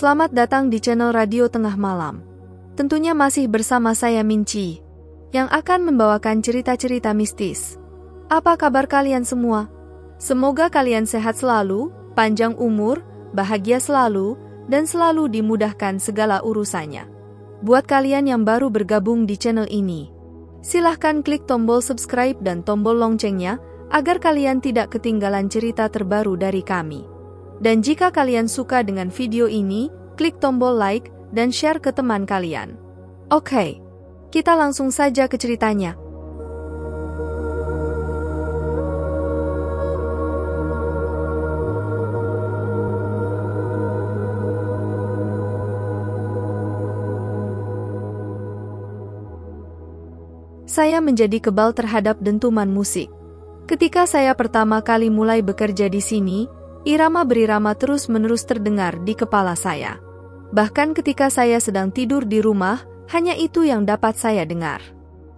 Selamat datang di channel Radio Tengah Malam. Tentunya masih bersama saya Minci, yang akan membawakan cerita-cerita mistis. Apa kabar kalian semua? Semoga kalian sehat selalu, panjang umur, bahagia selalu, dan selalu dimudahkan segala urusannya. Buat kalian yang baru bergabung di channel ini, silahkan klik tombol subscribe dan tombol loncengnya, agar kalian tidak ketinggalan cerita terbaru dari kami. Dan jika kalian suka dengan video ini, klik tombol like dan share ke teman kalian. Oke, kita langsung saja ke ceritanya. Saya menjadi kebal terhadap dentuman musik. Ketika saya pertama kali mulai bekerja di sini, irama berirama terus-menerus terdengar di kepala saya. Bahkan ketika saya sedang tidur di rumah, hanya itu yang dapat saya dengar.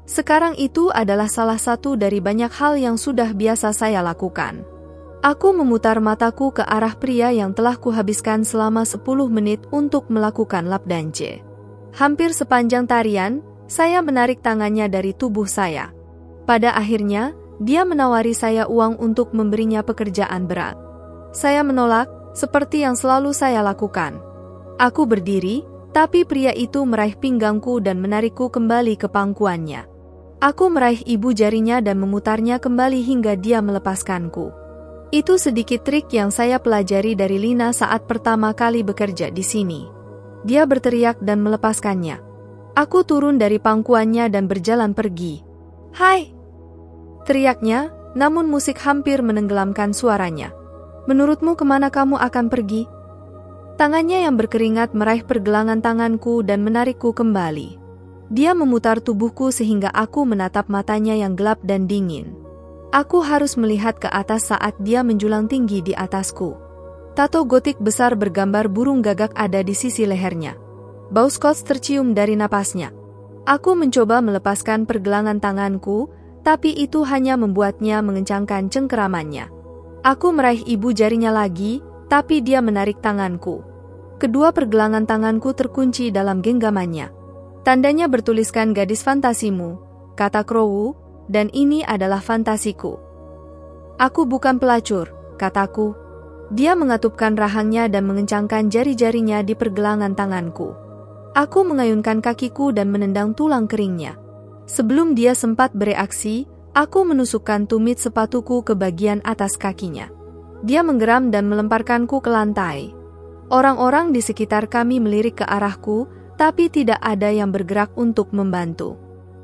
Sekarang itu adalah salah satu dari banyak hal yang sudah biasa saya lakukan. Aku memutar mataku ke arah pria yang telah kuhabiskan selama 10 menit untuk melakukan lap dance. Hampir sepanjang tarian, saya menarik tangannya dari tubuh saya. Pada akhirnya, dia menawari saya uang untuk memberinya pekerjaan berat. Saya menolak, seperti yang selalu saya lakukan. Aku berdiri, tapi pria itu meraih pinggangku dan menarikku kembali ke pangkuannya. Aku meraih ibu jarinya dan memutarnya kembali hingga dia melepaskanku. Itu sedikit trik yang saya pelajari dari Lina saat pertama kali bekerja di sini. Dia berteriak dan melepaskannya. Aku turun dari pangkuannya dan berjalan pergi. "Hai!" teriaknya, namun musik hampir menenggelamkan suaranya. "Menurutmu kemana kamu akan pergi?" Tangannya yang berkeringat meraih pergelangan tanganku dan menarikku kembali. Dia memutar tubuhku sehingga aku menatap matanya yang gelap dan dingin. Aku harus melihat ke atas saat dia menjulang tinggi di atasku. Tato gotik besar bergambar burung gagak ada di sisi lehernya. Bau scotch tercium dari napasnya. Aku mencoba melepaskan pergelangan tanganku, tapi itu hanya membuatnya mengencangkan cengkeramannya. Aku meraih ibu jarinya lagi, tapi dia menarik tanganku. Kedua pergelangan tanganku terkunci dalam genggamannya. Tandanya bertuliskan "gadis fantasimu," kata Crow, dan ini adalah fantasiku. "Aku bukan pelacur," kataku. Dia mengatupkan rahangnya dan mengencangkan jari-jarinya di pergelangan tanganku. Aku mengayunkan kakiku dan menendang tulang keringnya. Sebelum dia sempat bereaksi, aku menusukkan tumit sepatuku ke bagian atas kakinya. Dia menggeram dan melemparkanku ke lantai. Orang-orang di sekitar kami melirik ke arahku, tapi tidak ada yang bergerak untuk membantu.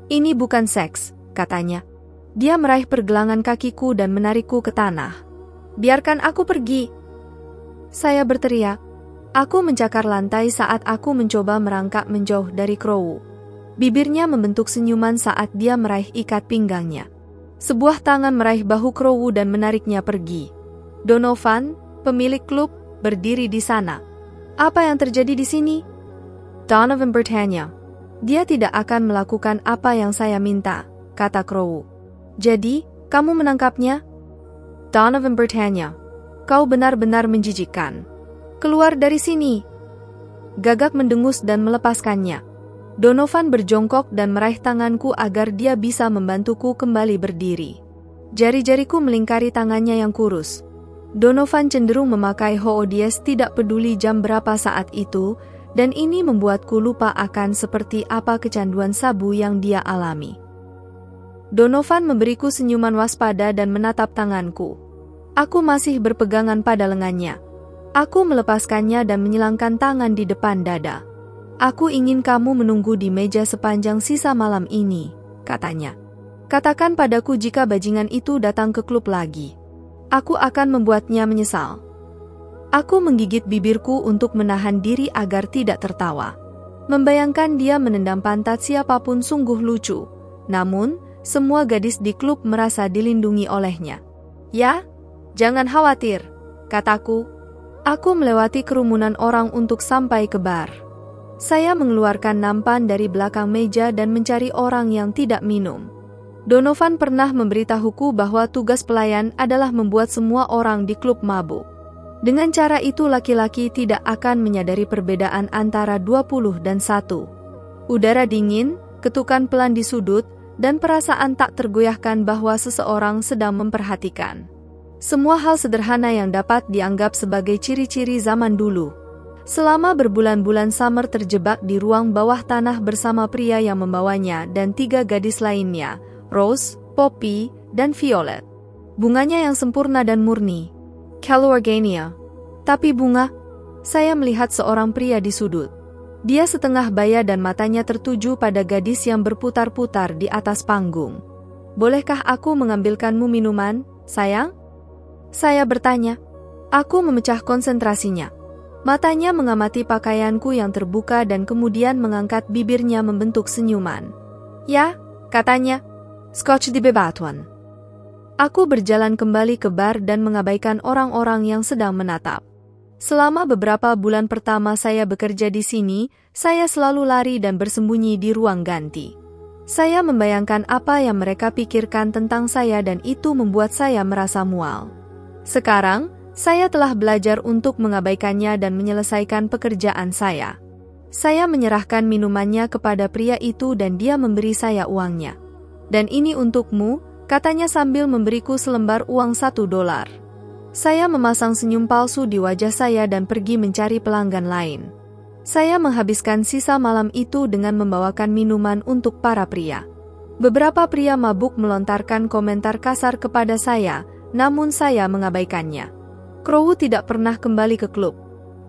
"Ini bukan seks," katanya. Dia meraih pergelangan kakiku dan menarikku ke tanah. "Biarkan aku pergi!" saya berteriak. Aku mencakar lantai saat aku mencoba merangkak menjauh dari Crow. Bibirnya membentuk senyuman saat dia meraih ikat pinggangnya. Sebuah tangan meraih bahu Crow dan menariknya pergi. Donovan, pemilik klub, berdiri di sana. "Apa yang terjadi di sini?" Donovan bertanya. "Dia tidak akan melakukan apa yang saya minta," kata Crow. "Jadi, kamu menangkapnya?" Donovan bertanya. "Kau benar-benar menjijikkan. Keluar dari sini." Gagak mendengus dan melepaskannya. Donovan berjongkok dan meraih tanganku agar dia bisa membantuku kembali berdiri. Jari-jariku melingkari tangannya yang kurus. Donovan cenderung memakai hoodies tidak peduli jam berapa saat itu, dan ini membuatku lupa akan seperti apa kecanduan sabu yang dia alami. Donovan memberiku senyuman waspada dan menatap tanganku. Aku masih berpegangan pada lengannya. Aku melepaskannya dan menyilangkan tangan di depan dada. "Aku ingin kamu menunggu di meja sepanjang sisa malam ini," katanya. "Katakan padaku jika bajingan itu datang ke klub lagi. Aku akan membuatnya menyesal." Aku menggigit bibirku untuk menahan diri agar tidak tertawa. Membayangkan dia menendang pantat siapapun sungguh lucu. Namun, semua gadis di klub merasa dilindungi olehnya. "Ya, jangan khawatir," kataku. Aku melewati kerumunan orang untuk sampai ke bar. Saya mengeluarkan nampan dari belakang meja dan mencari orang yang tidak minum. Donovan pernah memberitahuku bahwa tugas pelayan adalah membuat semua orang di klub mabuk. Dengan cara itu laki-laki tidak akan menyadari perbedaan antara 20 dan 1. Udara dingin, ketukan pelan di sudut, dan perasaan tak tergoyahkan bahwa seseorang sedang memperhatikan. Semua hal sederhana yang dapat dianggap sebagai ciri-ciri zaman dulu. Selama berbulan-bulan Summer terjebak di ruang bawah tanah bersama pria yang membawanya dan 3 gadis lainnya, Rose, Poppy, dan Violet. Bunganya yang sempurna dan murni. Calorgania. Tapi bunga, saya melihat seorang pria di sudut. Dia setengah baya dan matanya tertuju pada gadis yang berputar-putar di atas panggung. Bolehkah aku mengambilkanmu minuman, sayang? Saya bertanya. Aku memecah konsentrasinya. Matanya mengamati pakaianku yang terbuka dan kemudian mengangkat bibirnya membentuk senyuman. Ya, katanya. Scotch di bebatuan. Aku berjalan kembali ke bar dan mengabaikan orang-orang yang sedang menatap. Selama beberapa bulan pertama saya bekerja di sini, saya selalu lari dan bersembunyi di ruang ganti. Saya membayangkan apa yang mereka pikirkan tentang saya dan itu membuat saya merasa mual. Sekarang, saya telah belajar untuk mengabaikannya dan menyelesaikan pekerjaan saya. Saya menyerahkan minumannya kepada pria itu dan dia memberi saya uangnya. Dan ini untukmu, katanya sambil memberiku selembar uang $1. Saya memasang senyum palsu di wajah saya dan pergi mencari pelanggan lain. Saya menghabiskan sisa malam itu dengan membawakan minuman untuk para pria. Beberapa pria mabuk melontarkan komentar kasar kepada saya, namun saya mengabaikannya. Crow tidak pernah kembali ke klub.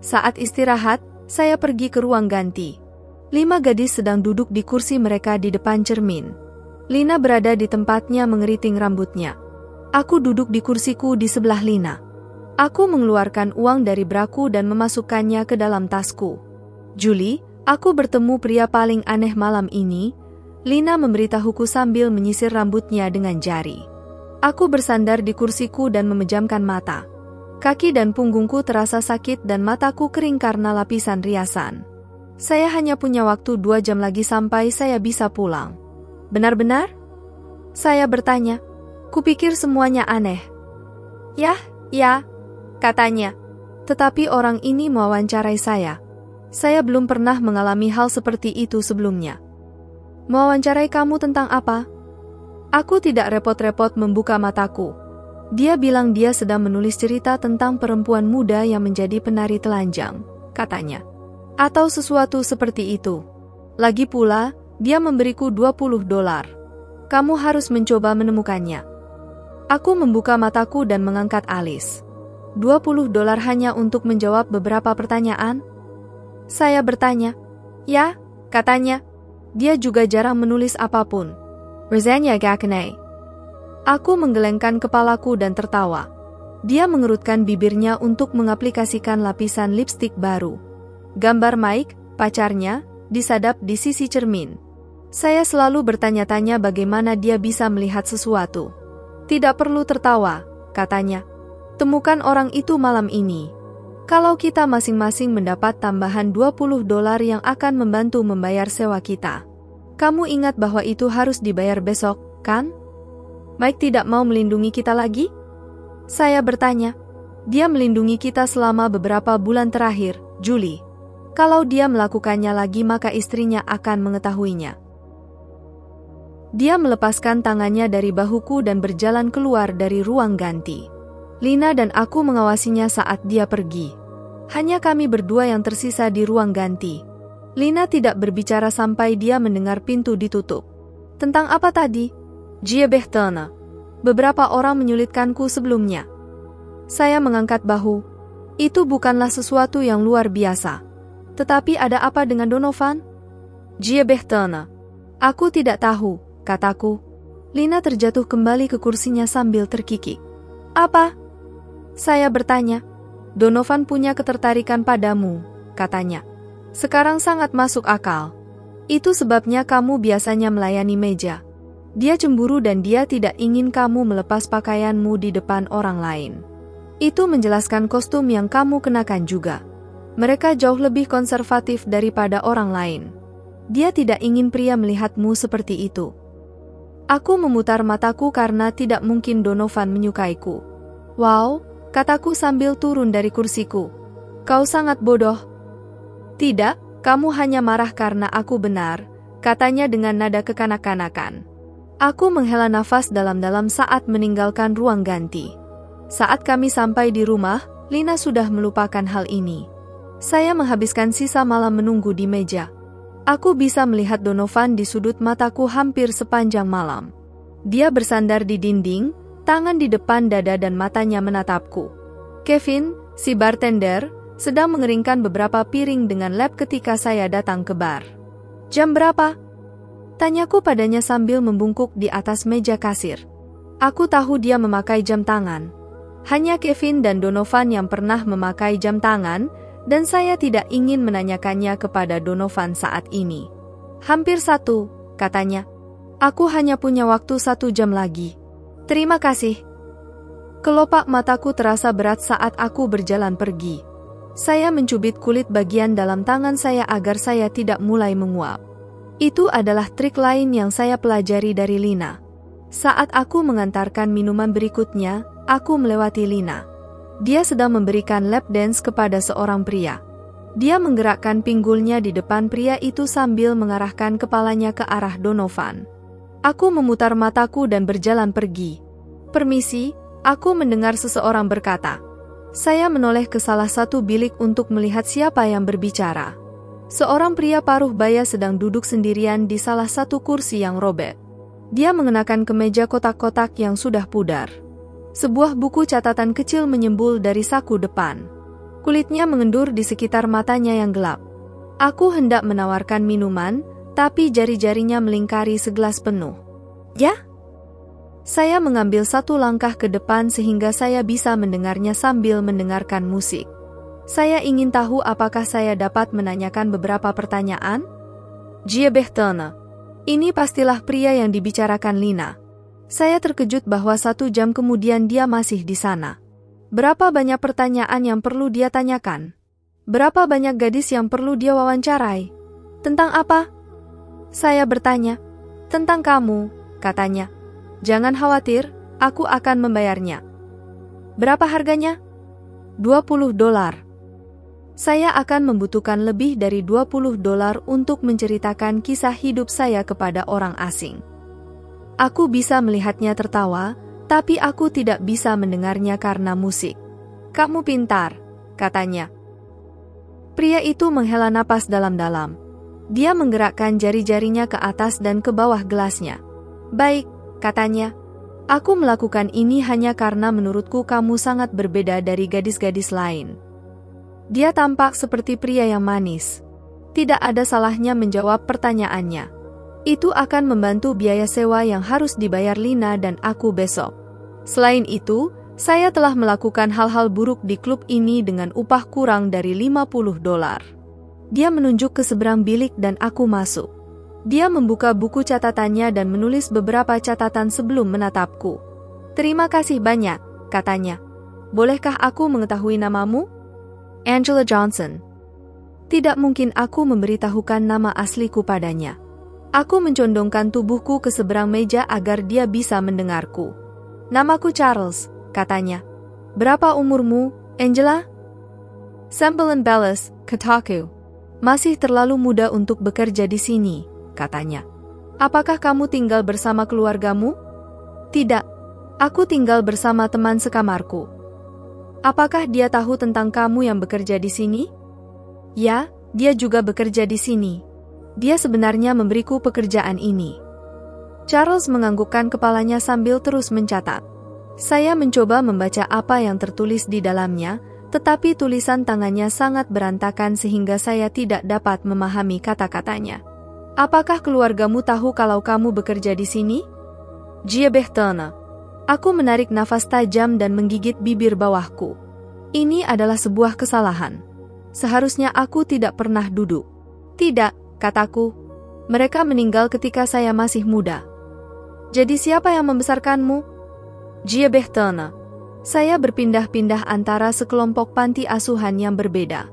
Saat istirahat, saya pergi ke ruang ganti. 5 gadis sedang duduk di kursi mereka di depan cermin. Lina berada di tempatnya mengeriting rambutnya. Aku duduk di kursiku di sebelah Lina. Aku mengeluarkan uang dari braku dan memasukkannya ke dalam tasku. Julie, aku bertemu pria paling aneh malam ini. Lina memberitahuku sambil menyisir rambutnya dengan jari. Aku bersandar di kursiku dan memejamkan mata. Kaki dan punggungku terasa sakit dan mataku kering karena lapisan riasan. Saya hanya punya waktu 2 jam lagi sampai saya bisa pulang. Benar-benar? Saya bertanya. Kupikir semuanya aneh. Ya, katanya. Tetapi orang ini mewawancarai saya. Saya belum pernah mengalami hal seperti itu sebelumnya. Mewawancarai kamu tentang apa? Aku tidak repot-repot membuka mataku. Dia bilang dia sedang menulis cerita tentang perempuan muda yang menjadi penari telanjang, katanya. Atau sesuatu seperti itu. Lagi pula, dia memberiku $20. Kamu harus mencoba menemukannya. Aku membuka mataku dan mengangkat alis. $20 hanya untuk menjawab beberapa pertanyaan? Saya bertanya. Ya, katanya. Dia juga jarang menulis apapun. Rezanya Gakane. Aku menggelengkan kepalaku dan tertawa. Dia mengerutkan bibirnya untuk mengaplikasikan lapisan lipstik baru. Gambar Mike, pacarnya, disadap di sisi cermin. Saya selalu bertanya-tanya bagaimana dia bisa melihat sesuatu. Tidak perlu tertawa, katanya. Temukan orang itu malam ini. Kalau kita masing-masing mendapat tambahan $20 yang akan membantu membayar sewa kita. Kamu ingat bahwa itu harus dibayar besok, kan? Mike tidak mau melindungi kita lagi? Saya bertanya. Dia melindungi kita selama beberapa bulan terakhir, Julie. Kalau dia melakukannya lagi maka istrinya akan mengetahuinya. Dia melepaskan tangannya dari bahuku dan berjalan keluar dari ruang ganti. Lina dan aku mengawasinya saat dia pergi. Hanya kami berdua yang tersisa di ruang ganti. Lina tidak berbicara sampai dia mendengar pintu ditutup. Tentang apa tadi? Jia Behtana. Beberapa orang menyulitkanku sebelumnya. Saya mengangkat bahu. Itu bukanlah sesuatu yang luar biasa. Tetapi ada apa dengan Donovan? Jia Behtana. Aku tidak tahu, kataku. Lina terjatuh kembali ke kursinya sambil terkikik. Apa? Saya bertanya. Donovan punya ketertarikan padamu, katanya. Sekarang sangat masuk akal. Itu sebabnya kamu biasanya melayani meja. Dia cemburu dan dia tidak ingin kamu melepas pakaianmu di depan orang lain. Itu menjelaskan kostum yang kamu kenakan juga. Mereka jauh lebih konservatif daripada orang lain. Dia tidak ingin pria melihatmu seperti itu. Aku memutar mataku karena tidak mungkin Donovan menyukaiku. Wow, kataku sambil turun dari kursiku. Kau sangat bodoh. Tidak, kamu hanya marah karena aku benar, katanya dengan nada kekanak-kanakan. Aku menghela nafas dalam-dalam saat meninggalkan ruang ganti. Saat kami sampai di rumah, Lina sudah melupakan hal ini. Saya menghabiskan sisa malam menunggu di meja. Aku bisa melihat Donovan di sudut mataku hampir sepanjang malam. Dia bersandar di dinding, tangan di depan dada dan matanya menatapku. Kevin, si bartender, sedang mengeringkan beberapa piring dengan lap ketika saya datang ke bar. Jam berapa? Tanyaku padanya sambil membungkuk di atas meja kasir. Aku tahu dia memakai jam tangan. Hanya Kevin dan Donovan yang pernah memakai jam tangan, dan saya tidak ingin menanyakannya kepada Donovan saat ini. Hampir 1, katanya. Aku hanya punya waktu 1 jam lagi. Terima kasih. Kelopak mataku terasa berat saat aku berjalan pergi. Saya mencubit kulit bagian dalam tangan saya agar saya tidak mulai menguap. Itu adalah trik lain yang saya pelajari dari Lina. Saat aku mengantarkan minuman berikutnya, aku melewati Lina. Dia sedang memberikan lap dance kepada seorang pria. Dia menggerakkan pinggulnya di depan pria itu sambil mengarahkan kepalanya ke arah Donovan. Aku memutar mataku dan berjalan pergi. Permisi, aku mendengar seseorang berkata. Saya menoleh ke salah satu bilik untuk melihat siapa yang berbicara. Seorang pria paruh baya sedang duduk sendirian di salah satu kursi yang robek. Dia mengenakan kemeja kotak-kotak yang sudah pudar. Sebuah buku catatan kecil menyembul dari saku depan. Kulitnya mengendur di sekitar matanya yang gelap. Aku hendak menawarkan minuman, tapi jari-jarinya melingkari segelas penuh. Ya? Saya mengambil 1 langkah ke depan sehingga saya bisa mendengarnya sambil mendengarkan musik. Saya ingin tahu apakah saya dapat menanyakan beberapa pertanyaan? Jie Bechtone. Ini pastilah pria yang dibicarakan Lina. Saya terkejut bahwa 1 jam kemudian dia masih di sana. Berapa banyak pertanyaan yang perlu dia tanyakan? Berapa banyak gadis yang perlu dia wawancarai? Tentang apa? Saya bertanya. Tentang kamu, katanya. Jangan khawatir, aku akan membayarnya. Berapa harganya? $20. Saya akan membutuhkan lebih dari $20 untuk menceritakan kisah hidup saya kepada orang asing. Aku bisa melihatnya tertawa, tapi aku tidak bisa mendengarnya karena musik. Kamu pintar, katanya. Pria itu menghela napas dalam-dalam. Dia menggerakkan jari-jarinya ke atas dan ke bawah gelasnya. Baik, katanya. Aku melakukan ini hanya karena menurutku kamu sangat berbeda dari gadis-gadis lain. Dia tampak seperti pria yang manis. Tidak ada salahnya menjawab pertanyaannya. Itu akan membantu biaya sewa yang harus dibayar Lina dan aku besok. Selain itu, saya telah melakukan hal-hal buruk di klub ini dengan upah kurang dari $50. Dia menunjuk ke seberang bilik dan aku masuk. Dia membuka buku catatannya dan menulis beberapa catatan sebelum menatapku. Terima kasih banyak, katanya. Bolehkah aku mengetahui namamu? Angela Johnson. Tidak mungkin aku memberitahukan nama asliku padanya. Aku mencondongkan tubuhku ke seberang meja agar dia bisa mendengarku. Namaku Charles, katanya. Berapa umurmu, Angela? Sambelin Bellis, kataku. Masih terlalu muda untuk bekerja di sini, katanya. Apakah kamu tinggal bersama keluargamu? Tidak. Aku tinggal bersama teman sekamarku. Apakah dia tahu tentang kamu yang bekerja di sini? Ya, dia juga bekerja di sini. Dia sebenarnya memberiku pekerjaan ini. Charles menganggukkan kepalanya sambil terus mencatat. Saya mencoba membaca apa yang tertulis di dalamnya, tetapi tulisan tangannya sangat berantakan sehingga saya tidak dapat memahami kata-katanya. Apakah keluargamu tahu kalau kamu bekerja di sini? Jie Bechtone. Aku menarik nafas tajam dan menggigit bibir bawahku. Ini adalah sebuah kesalahan. Seharusnya aku tidak pernah duduk. Tidak, kataku. Mereka meninggal ketika saya masih muda. Jadi siapa yang membesarkanmu? Jie Bechtone. Saya berpindah-pindah antara sekelompok panti asuhan yang berbeda.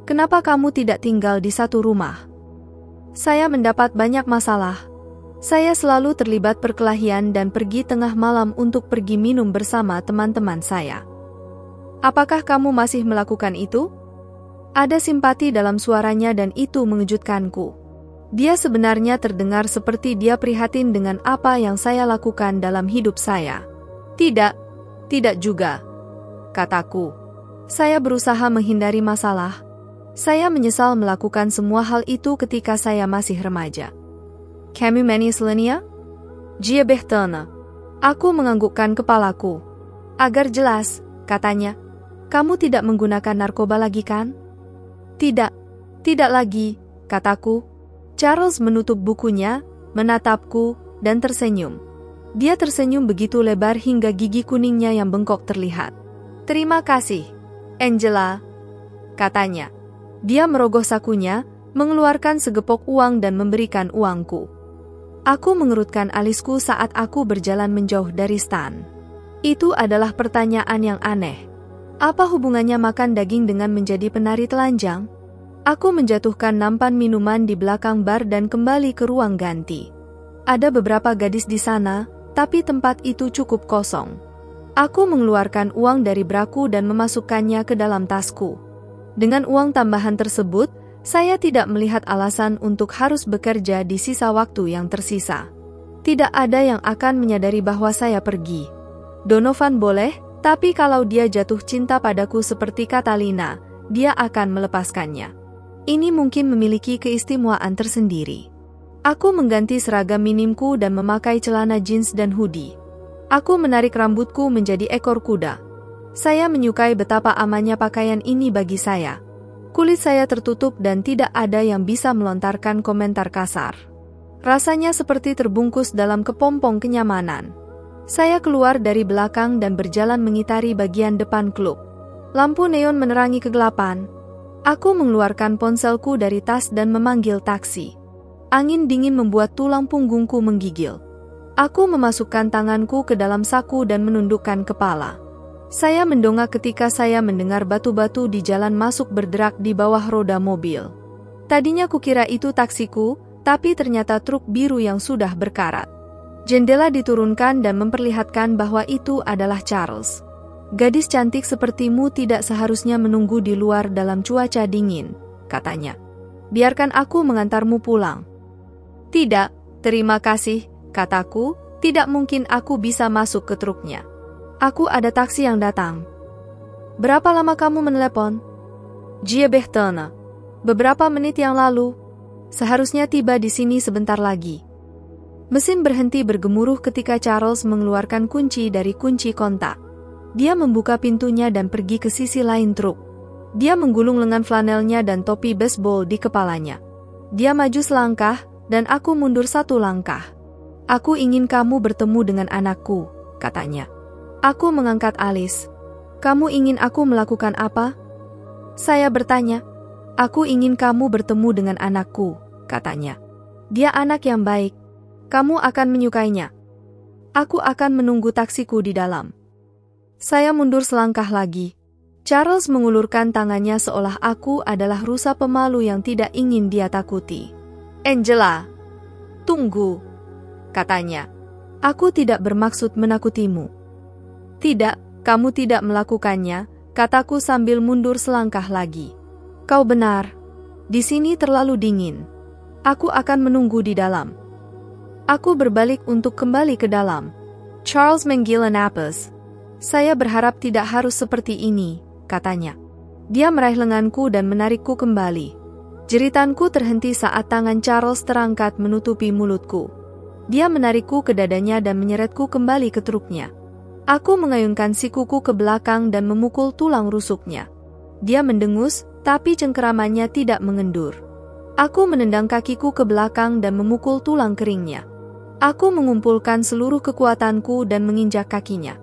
Kenapa kamu tidak tinggal di satu rumah? Saya mendapat banyak masalah. Saya selalu terlibat perkelahian dan pergi tengah malam untuk pergi minum bersama teman-teman saya. Apakah kamu masih melakukan itu? Ada simpati dalam suaranya dan itu mengejutkanku. Dia sebenarnya terdengar seperti dia prihatin dengan apa yang saya lakukan dalam hidup saya. Tidak, tidak juga, kataku. Saya berusaha menghindari masalah. Saya menyesal melakukan semua hal itu ketika saya masih remaja. Kamu menis Lenia? Jia Behtana. Aku menganggukkan kepalaku. Agar jelas, katanya. Kamu tidak menggunakan narkoba lagi kan? Tidak, tidak lagi, kataku. Charles menutup bukunya, menatapku, dan tersenyum. Dia tersenyum begitu lebar hingga gigi kuningnya yang bengkok terlihat. Terima kasih, Angela, katanya. Dia merogoh sakunya, mengeluarkan segepok uang dan memberikan uangku. Aku mengerutkan alisku saat aku berjalan menjauh dari Stan. Itu adalah pertanyaan yang aneh. Apa hubungannya makan daging dengan menjadi penari telanjang? Aku menjatuhkan nampan minuman di belakang bar dan kembali ke ruang ganti. Ada beberapa gadis di sana, tapi tempat itu cukup kosong. Aku mengeluarkan uang dari braku dan memasukkannya ke dalam tasku. Dengan uang tambahan tersebut, saya tidak melihat alasan untuk harus bekerja di sisa waktu yang tersisa. Tidak ada yang akan menyadari bahwa saya pergi. Donovan boleh, tapi kalau dia jatuh cinta padaku seperti Catalina, dia akan melepaskannya. Ini mungkin memiliki keistimewaan tersendiri. Aku mengganti seragam minimku dan memakai celana jeans dan hoodie. Aku menarik rambutku menjadi ekor kuda. Saya menyukai betapa amannya pakaian ini bagi saya. Kulit saya tertutup dan tidak ada yang bisa melontarkan komentar kasar. Rasanya seperti terbungkus dalam kepompong kenyamanan. Saya keluar dari belakang dan berjalan mengitari bagian depan klub. Lampu neon menerangi kegelapan. Aku mengeluarkan ponselku dari tas dan memanggil taksi. Angin dingin membuat tulang punggungku menggigil. Aku memasukkan tanganku ke dalam saku dan menundukkan kepala. Saya mendongak ketika saya mendengar batu-batu di jalan masuk berderak di bawah roda mobil. Tadinya kukira itu taksiku, tapi ternyata truk biru yang sudah berkarat. Jendela diturunkan dan memperlihatkan bahwa itu adalah Charles. Gadis cantik sepertimu tidak seharusnya menunggu di luar dalam cuaca dingin, katanya. Biarkan aku mengantarmu pulang. Tidak, terima kasih, kataku, tidak mungkin aku bisa masuk ke truknya. Aku ada taksi yang datang. Berapa lama kamu menelepon? Jia Behtana. Beberapa menit yang lalu. Seharusnya tiba di sini sebentar lagi. Mesin berhenti bergemuruh ketika Charles mengeluarkan kunci dari kunci kontak. Dia membuka pintunya dan pergi ke sisi lain truk. Dia menggulung lengan flanelnya dan topi baseball di kepalanya. Dia maju selangkah, dan aku mundur satu langkah. Aku ingin kamu bertemu dengan anakku, katanya. Aku mengangkat alis. Kamu ingin aku melakukan apa? Saya bertanya. Aku ingin kamu bertemu dengan anakku, katanya. Dia anak yang baik. Kamu akan menyukainya. Aku akan menunggu taksiku di dalam. Saya mundur selangkah lagi. Charles mengulurkan tangannya seolah aku adalah rusa pemalu yang tidak ingin dia takuti. Angela, tunggu, katanya. Aku tidak bermaksud menakutimu. Tidak, kamu tidak melakukannya, kataku sambil mundur selangkah lagi. Kau benar. Di sini terlalu dingin. Aku akan menunggu di dalam. Aku berbalik untuk kembali ke dalam. Charles menggila napas. Saya berharap tidak harus seperti ini, katanya. Dia meraih lenganku dan menarikku kembali. Jeritanku terhenti saat tangan Charles terangkat menutupi mulutku. Dia menarikku ke dadanya dan menyeretku kembali ke truknya. Aku mengayunkan sikuku ke belakang dan memukul tulang rusuknya. Dia mendengus, tapi cengkeramannya tidak mengendur. Aku menendang kakiku ke belakang dan memukul tulang keringnya. Aku mengumpulkan seluruh kekuatanku dan menginjak kakinya.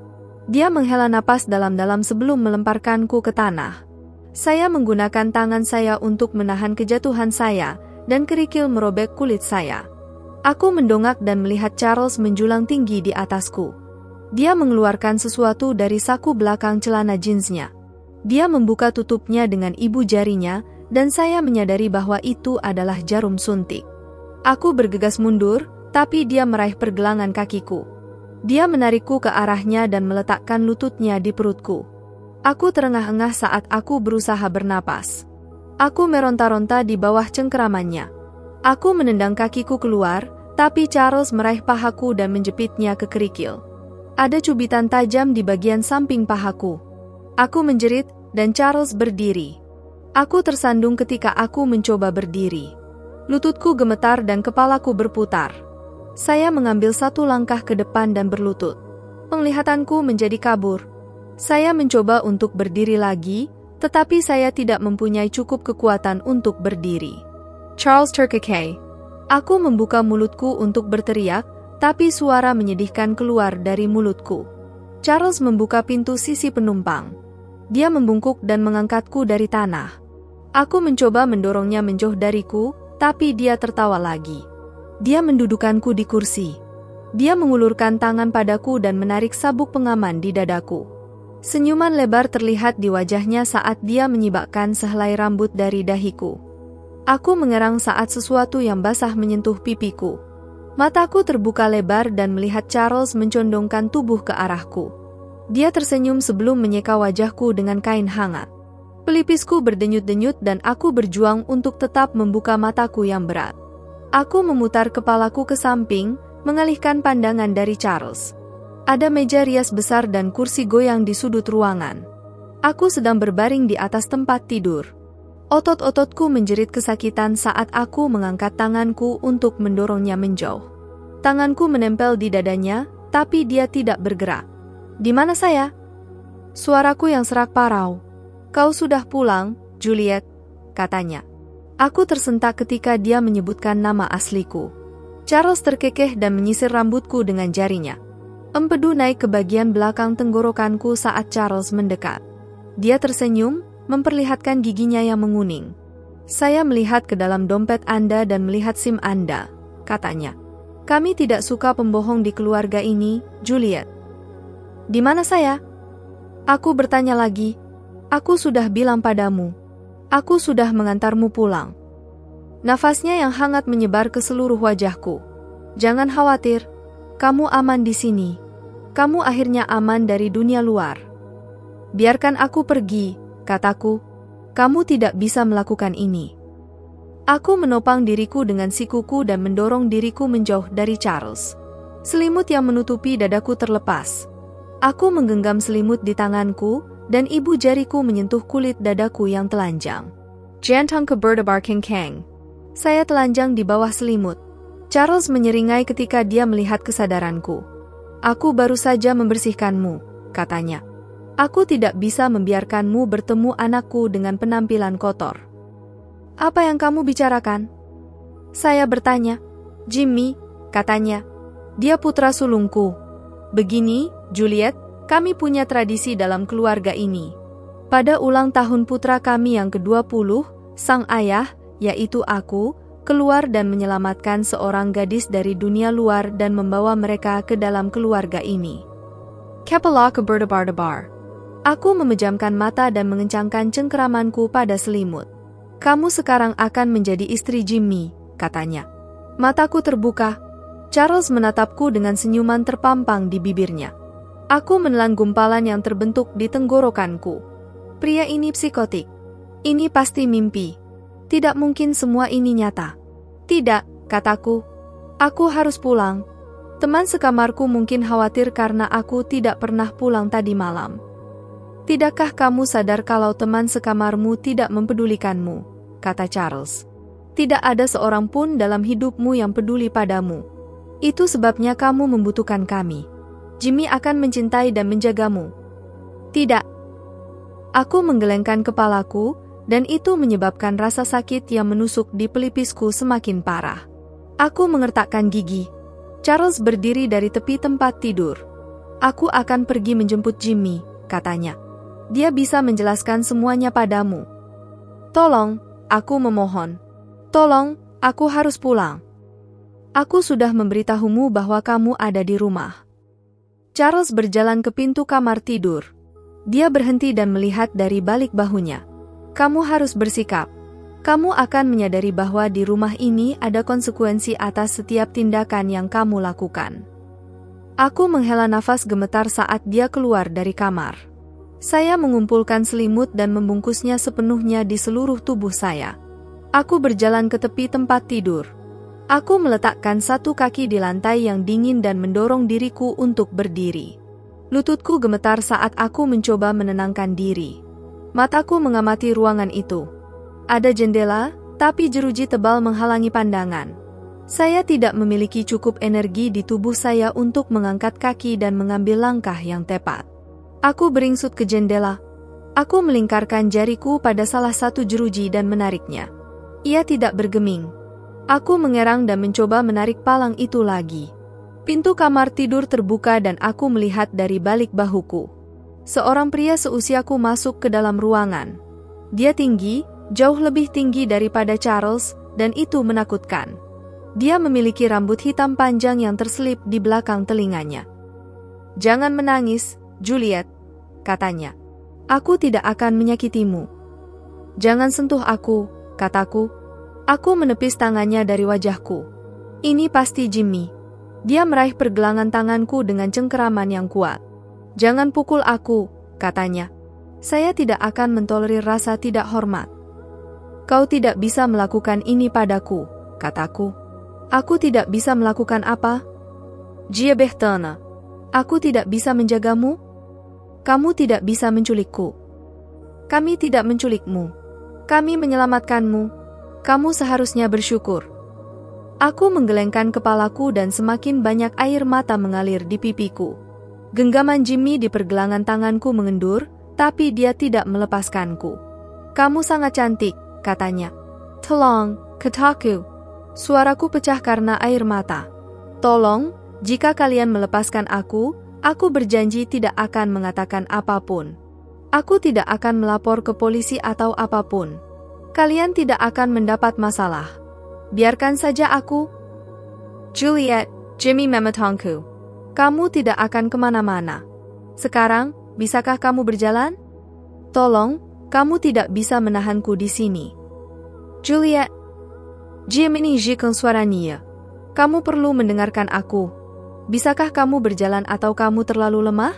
Dia menghela napas dalam-dalam sebelum melemparkanku ke tanah. Saya menggunakan tangan saya untuk menahan kejatuhan saya, dan kerikil merobek kulit saya. Aku mendongak dan melihat Charles menjulang tinggi di atasku. Dia mengeluarkan sesuatu dari saku belakang celana jeansnya. Dia membuka tutupnya dengan ibu jarinya, dan saya menyadari bahwa itu adalah jarum suntik. Aku bergegas mundur, tapi dia meraih pergelangan kakiku. Dia menarikku ke arahnya dan meletakkan lututnya di perutku. Aku terengah-engah saat aku berusaha bernapas. Aku meronta-ronta di bawah cengkeramannya. Aku menendang kakiku keluar, tapi Charles meraih pahaku dan menjepitnya ke kerikil. Ada cubitan tajam di bagian samping pahaku. Aku menjerit, dan Charles berdiri. Aku tersandung ketika aku mencoba berdiri. Lututku gemetar dan kepalaku berputar. Saya mengambil satu langkah ke depan dan berlutut. Penglihatanku menjadi kabur. Saya mencoba untuk berdiri lagi, tetapi saya tidak mempunyai cukup kekuatan untuk berdiri. Charles terkekeh. Aku membuka mulutku untuk berteriak, tapi suara menyedihkan keluar dari mulutku. Charles membuka pintu sisi penumpang. Dia membungkuk dan mengangkatku dari tanah. Aku mencoba mendorongnya menjauh dariku, tapi dia tertawa lagi. Dia mendudukanku di kursi. Dia mengulurkan tangan padaku dan menarik sabuk pengaman di dadaku. Senyuman lebar terlihat di wajahnya saat dia menyibakkan sehelai rambut dari dahiku. Aku mengerang saat sesuatu yang basah menyentuh pipiku. Mataku terbuka lebar dan melihat Charles mencondongkan tubuh ke arahku. Dia tersenyum sebelum menyeka wajahku dengan kain hangat. Pelipisku berdenyut-denyut dan aku berjuang untuk tetap membuka mataku yang berat. Aku memutar kepalaku ke samping, mengalihkan pandangan dari Charles. Ada meja rias besar dan kursi goyang di sudut ruangan. Aku sedang berbaring di atas tempat tidur. Otot-ototku menjerit kesakitan saat aku mengangkat tanganku untuk mendorongnya menjauh. Tanganku menempel di dadanya, tapi dia tidak bergerak. "Di mana saya?" Suaraku yang serak parau. "Kau sudah pulang, Juliet," katanya. Aku tersentak ketika dia menyebutkan nama asliku. Charles terkekeh dan menyisir rambutku dengan jarinya. Empedu naik ke bagian belakang tenggorokanku saat Charles mendekat. Dia tersenyum, memperlihatkan giginya yang menguning. "Saya melihat ke dalam dompet Anda dan melihat SIM Anda," katanya. "Kami tidak suka pembohong di keluarga ini, Juliet." "Di mana saya?" Aku bertanya lagi. "Aku sudah bilang padamu. Aku sudah mengantarmu pulang." Nafasnya yang hangat menyebar ke seluruh wajahku. "Jangan khawatir. Kamu aman di sini. Kamu akhirnya aman dari dunia luar. Biarkan aku pergi," kataku. "Kamu tidak bisa melakukan ini." Aku menopang diriku dengan sikuku dan mendorong diriku menjauh dari Charles. Selimut yang menutupi dadaku terlepas. Aku menggenggam selimut di tanganku, dan ibu jariku menyentuh kulit dadaku yang telanjang. "Jantung ke berdebar keng-keng." Saya telanjang di bawah selimut. Charles menyeringai ketika dia melihat kesadaranku. "Aku baru saja membersihkanmu," katanya. "Aku tidak bisa membiarkanmu bertemu anakku dengan penampilan kotor." "Apa yang kamu bicarakan?" saya bertanya. "Jimmy," katanya. "Dia putra sulungku. Begini, Juliet, kami punya tradisi dalam keluarga ini. Pada ulang tahun putra kami yang ke-20, sang ayah, yaitu aku, keluar dan menyelamatkan seorang gadis dari dunia luar dan membawa mereka ke dalam keluarga ini." Kepala ke berdebar-debar. Aku memejamkan mata dan mengencangkan cengkeramanku pada selimut. "Kamu sekarang akan menjadi istri Jimmy," katanya. Mataku terbuka. Charles menatapku dengan senyuman terpampang di bibirnya. Aku menelan gumpalan yang terbentuk di tenggorokanku. Pria ini psikotik. Ini pasti mimpi. Tidak mungkin semua ini nyata. "Tidak," kataku. "Aku harus pulang. Teman sekamarku mungkin khawatir karena aku tidak pernah pulang tadi malam." "Tidakkah kamu sadar kalau teman sekamarmu tidak mempedulikanmu?" kata Charles. "Tidak ada seorang pun dalam hidupmu yang peduli padamu. Itu sebabnya kamu membutuhkan kami. Jimmy akan mencintai dan menjagamu." "Tidak." Aku menggelengkan kepalaku, dan itu menyebabkan rasa sakit yang menusuk di pelipisku semakin parah. Aku mengertakkan gigi. Charles berdiri dari tepi tempat tidur. "Aku akan pergi menjemput Jimmy," katanya. "Dia bisa menjelaskan semuanya padamu." "Tolong," aku memohon. "Tolong, aku harus pulang. Aku sudah memberitahumu bahwa kamu ada di rumah." Charles berjalan ke pintu kamar tidur. Dia berhenti dan melihat dari balik bahunya. "Kamu harus bersikap. Kamu akan menyadari bahwa di rumah ini ada konsekuensi atas setiap tindakan yang kamu lakukan." Aku menghela nafas gemetar saat dia keluar dari kamar. Saya mengumpulkan selimut dan membungkusnya sepenuhnya di seluruh tubuh saya. Aku berjalan ke tepi tempat tidur. Aku meletakkan satu kaki di lantai yang dingin dan mendorong diriku untuk berdiri. Lututku gemetar saat aku mencoba menenangkan diri. Mataku mengamati ruangan itu. Ada jendela, tapi jeruji tebal menghalangi pandangan. Saya tidak memiliki cukup energi di tubuh saya untuk mengangkat kaki dan mengambil langkah yang tepat. Aku beringsut ke jendela. Aku melingkarkan jariku pada salah satu jeruji dan menariknya. Ia tidak bergeming. Aku mengerang dan mencoba menarik palang itu lagi. Pintu kamar tidur terbuka dan aku melihat dari balik bahuku. Seorang pria seusiaku masuk ke dalam ruangan. Dia tinggi, jauh lebih tinggi daripada Charles, dan itu menakutkan. Dia memiliki rambut hitam panjang yang terselip di belakang telinganya. "Jangan menangis, Juliet," katanya. "Aku tidak akan menyakitimu." "Jangan sentuh aku," kataku. Aku menepis tangannya dari wajahku. Ini pasti Jimmy. Dia meraih pergelangan tanganku dengan cengkeraman yang kuat. "Jangan pukul aku," katanya. "Saya tidak akan mentolerir rasa tidak hormat." "Kau tidak bisa melakukan ini padaku," kataku. "Aku tidak bisa melakukan apa?" "Jia Behtana. Aku tidak bisa menjagamu? Kamu tidak bisa menculikku." "Kami tidak menculikmu. Kami menyelamatkanmu. Kamu seharusnya bersyukur." Aku menggelengkan kepalaku dan semakin banyak air mata mengalir di pipiku. Genggaman Jimmy di pergelangan tanganku mengendur, tapi dia tidak melepaskanku. "Kamu sangat cantik," katanya. "Tolong, kataku." Suaraku pecah karena air mata. "Tolong, jika kalian melepaskan aku berjanji tidak akan mengatakan apapun. Aku tidak akan melapor ke polisi atau apapun. Kalian tidak akan mendapat masalah. Biarkan saja aku." "Juliet, Jimmy memetongku. Kamu tidak akan kemana-mana. Sekarang, bisakah kamu berjalan? Tolong, kamu tidak bisa menahanku di sini." "Juliet, Jimmy jikon suaranya. Kamu perlu mendengarkan aku. Bisakah kamu berjalan atau kamu terlalu lemah?"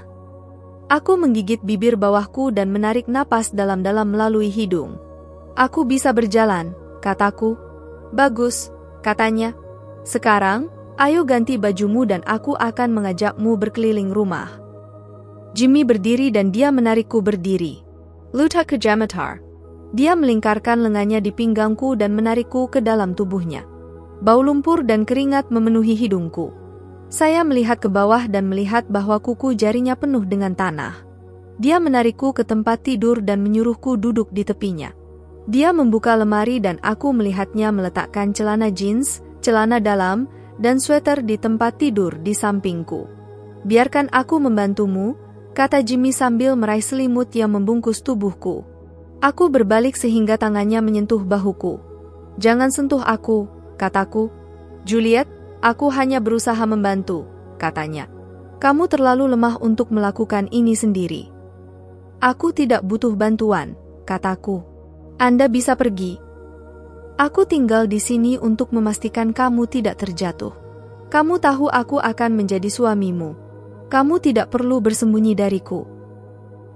Aku menggigit bibir bawahku dan menarik napas dalam-dalam melalui hidung. "Aku bisa berjalan," kataku. "Bagus," katanya. "Sekarang, ayo ganti bajumu dan aku akan mengajakmu berkeliling rumah." Jimmy berdiri dan dia menarikku berdiri. "Luta ke jamatar." Dia melingkarkan lengannya di pinggangku dan menarikku ke dalam tubuhnya. Bau lumpur dan keringat memenuhi hidungku. Saya melihat ke bawah dan melihat bahwa kuku jarinya penuh dengan tanah. Dia menarikku ke tempat tidur dan menyuruhku duduk di tepinya. Dia membuka lemari dan aku melihatnya meletakkan celana jeans, celana dalam, dan sweater di tempat tidur di sampingku. "Biarkan aku membantumu," kata Jimmy sambil meraih selimut yang membungkus tubuhku. Aku berbalik sehingga tangannya menyentuh bahuku. "Jangan sentuh aku," kataku. "Juliet, aku hanya berusaha membantu," katanya. "Kamu terlalu lemah untuk melakukan ini sendiri." "Aku tidak butuh bantuan," kataku. "Anda bisa pergi. Aku tinggal di sini untuk memastikan kamu tidak terjatuh. Kamu tahu aku akan menjadi suamimu. Kamu tidak perlu bersembunyi dariku."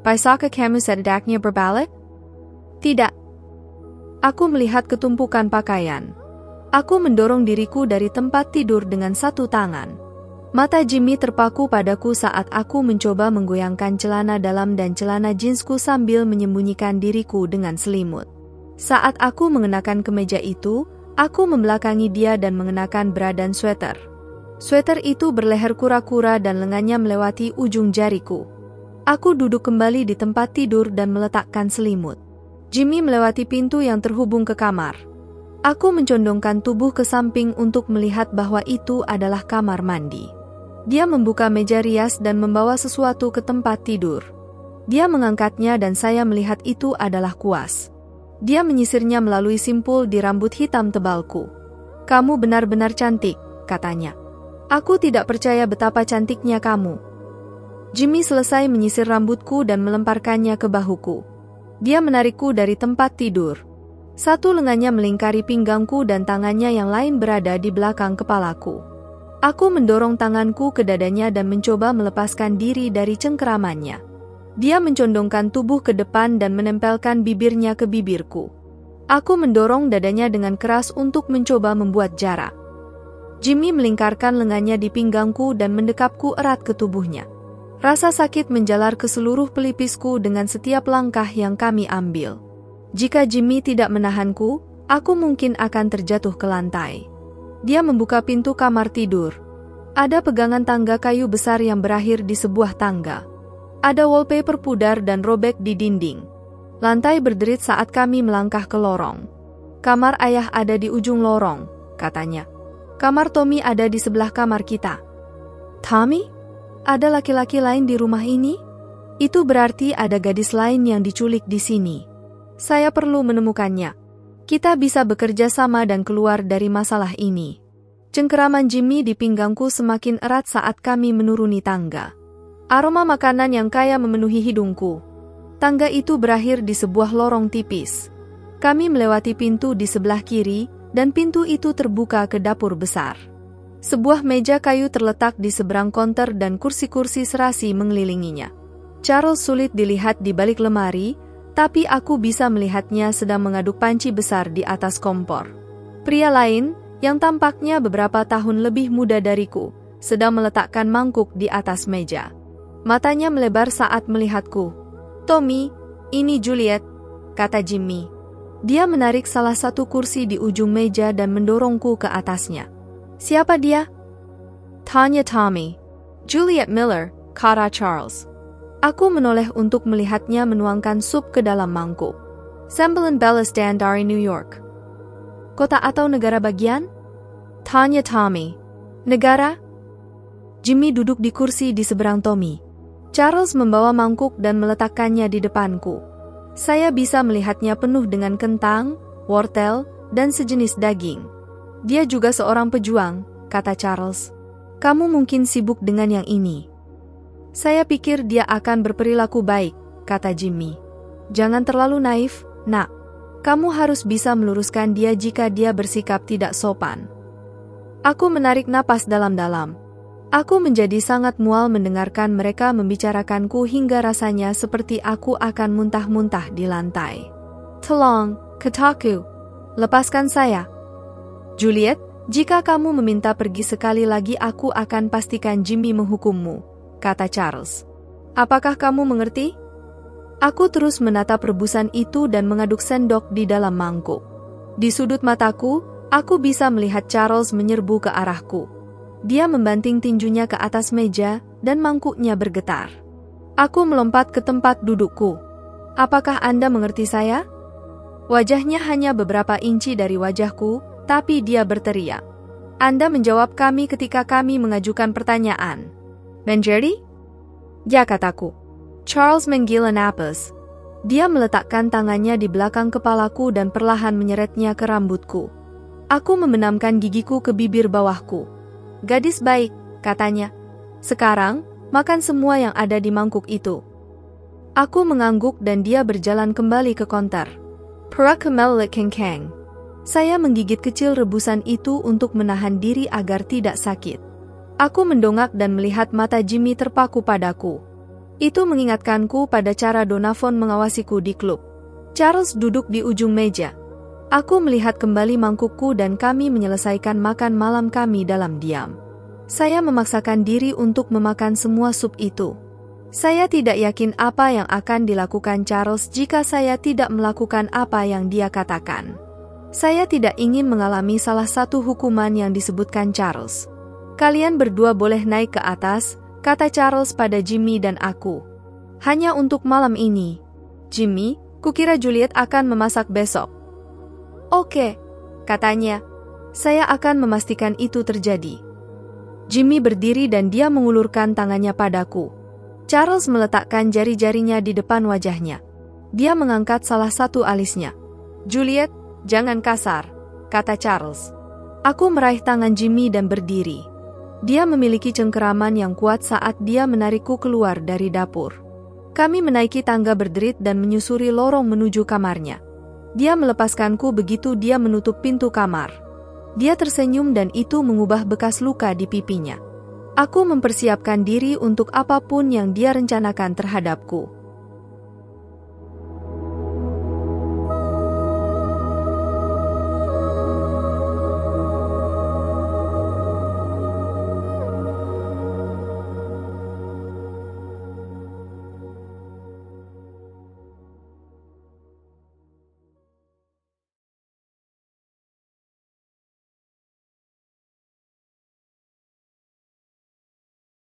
"Bisakah kamu setidaknya berbalik?" "Tidak." Aku melihat ketumpukan pakaian. Aku mendorong diriku dari tempat tidur dengan satu tangan. Mata Jimmy terpaku padaku saat aku mencoba menggoyangkan celana dalam dan celana jeansku sambil menyembunyikan diriku dengan selimut. Saat aku mengenakan kemeja itu, aku membelakangi dia dan mengenakan bra dan sweater. Sweater itu berleher kura-kura dan lengannya melewati ujung jariku. Aku duduk kembali di tempat tidur dan meletakkan selimut. Jimmy melewati pintu yang terhubung ke kamar. Aku mencondongkan tubuh ke samping untuk melihat bahwa itu adalah kamar mandi. Dia membuka meja rias dan membawa sesuatu ke tempat tidur. Dia mengangkatnya dan saya melihat itu adalah kuas. Dia menyisirnya melalui simpul di rambut hitam tebalku. "Kamu benar-benar cantik," katanya. "Aku tidak percaya betapa cantiknya kamu." Jimmy selesai menyisir rambutku dan melemparkannya ke bahuku. Dia menarikku dari tempat tidur. Satu lengannya melingkari pinggangku dan tangannya yang lain berada di belakang kepalaku. Aku mendorong tanganku ke dadanya dan mencoba melepaskan diri dari cengkeramannya. Dia mencondongkan tubuh ke depan dan menempelkan bibirnya ke bibirku. Aku mendorong dadanya dengan keras untuk mencoba membuat jarak. Jimmy melingkarkan lengannya di pinggangku dan mendekapku erat ke tubuhnya. Rasa sakit menjalar ke seluruh pelipisku dengan setiap langkah yang kami ambil. Jika Jimmy tidak menahanku, aku mungkin akan terjatuh ke lantai. Dia membuka pintu kamar tidur. Ada pegangan tangga kayu besar yang berakhir di sebuah tangga. Ada wallpaper pudar dan robek di dinding. Lantai berderit saat kami melangkah ke lorong. Kamar ayah ada di ujung lorong, katanya. Kamar Tommy ada di sebelah kamar kita. Tommy? Ada laki-laki lain di rumah ini? Itu berarti ada gadis lain yang diculik di sini. Saya perlu menemukannya. Kita bisa bekerja sama dan keluar dari masalah ini. Cengkeraman Jimmy di pinggangku semakin erat saat kami menuruni tangga. Aroma makanan yang kaya memenuhi hidungku. Tangga itu berakhir di sebuah lorong tipis. Kami melewati pintu di sebelah kiri, dan pintu itu terbuka ke dapur besar. Sebuah meja kayu terletak di seberang konter dan kursi-kursi serasi mengelilinginya. Charles sulit dilihat di balik lemari, tapi aku bisa melihatnya sedang mengaduk panci besar di atas kompor. Pria lain, yang tampaknya beberapa tahun lebih muda dariku, sedang meletakkan mangkuk di atas meja. Matanya melebar saat melihatku. Tommy, ini Juliet, kata Jimmy. Dia menarik salah satu kursi di ujung meja dan mendorongku ke atasnya. Siapa dia? Tanya Tommy. Juliet Miller, kata Charles. Aku menoleh untuk melihatnya menuangkan sup ke dalam mangkuk. Sembilan Bellistan dari New York. Kota atau negara bagian? Tanya Tommy. Negara? Jimmy duduk di kursi di seberang Tommy. Charles membawa mangkuk dan meletakkannya di depanku. Saya bisa melihatnya penuh dengan kentang, wortel, dan sejenis daging. Dia juga seorang pejuang, kata Charles. Kamu mungkin sibuk dengan yang ini. Saya pikir dia akan berperilaku baik, kata Jimmy. Jangan terlalu naif, nak. Kamu harus bisa meluruskan dia jika dia bersikap tidak sopan. Aku menarik napas dalam-dalam. Aku menjadi sangat mual mendengarkan mereka membicarakanku hingga rasanya seperti aku akan muntah-muntah di lantai. Tolong, kataku. Lepaskan saya. Juliet, jika kamu meminta pergi sekali lagi aku akan pastikan Jimmy menghukummu, kata Charles. Apakah kamu mengerti? Aku terus menatap rebusan itu dan mengaduk sendok di dalam mangkuk. Di sudut mataku, aku bisa melihat Charles menyerbu ke arahku. Dia membanting tinjunya ke atas meja, dan mangkuknya bergetar. Aku melompat ke tempat dudukku. Apakah Anda mengerti saya? Wajahnya hanya beberapa inci dari wajahku, tapi dia berteriak. Anda menjawab kami ketika kami mengajukan pertanyaan. Benjerry? Ya, kataku. Charles menggila napas. Dia meletakkan tangannya di belakang kepalaku dan perlahan menyeretnya ke rambutku. Aku membenamkan gigiku ke bibir bawahku. Gadis baik, katanya. Sekarang, makan semua yang ada di mangkuk itu. Aku mengangguk dan dia berjalan kembali ke konter. Perak kemelik kengkeng. Saya menggigit kecil rebusan itu untuk menahan diri agar tidak sakit. Aku mendongak dan melihat mata Jimmy terpaku padaku. Itu mengingatkanku pada cara Donovan mengawasiku di klub. Charles duduk di ujung meja. Aku melihat kembali mangkukku dan kami menyelesaikan makan malam kami dalam diam. Saya memaksakan diri untuk memakan semua sup itu. Saya tidak yakin apa yang akan dilakukan Charles jika saya tidak melakukan apa yang dia katakan. Saya tidak ingin mengalami salah satu hukuman yang disebutkan Charles. Kalian berdua boleh naik ke atas, kata Charles pada Jimmy dan aku. Hanya untuk malam ini. Jimmy, kukira Juliet akan memasak besok. Oke, katanya. Saya akan memastikan itu terjadi. Jimmy berdiri dan dia mengulurkan tangannya padaku. Charles meletakkan jari-jarinya di depan wajahnya. Dia mengangkat salah satu alisnya. Juliet, jangan kasar, kata Charles. Aku meraih tangan Jimmy dan berdiri. Dia memiliki cengkeraman yang kuat saat dia menarikku keluar dari dapur. Kami menaiki tangga berderit dan menyusuri lorong menuju kamarnya. Dia melepaskanku begitu dia menutup pintu kamar. Dia tersenyum dan itu mengubah bekas luka di pipinya. Aku mempersiapkan diri untuk apapun yang dia rencanakan terhadapku.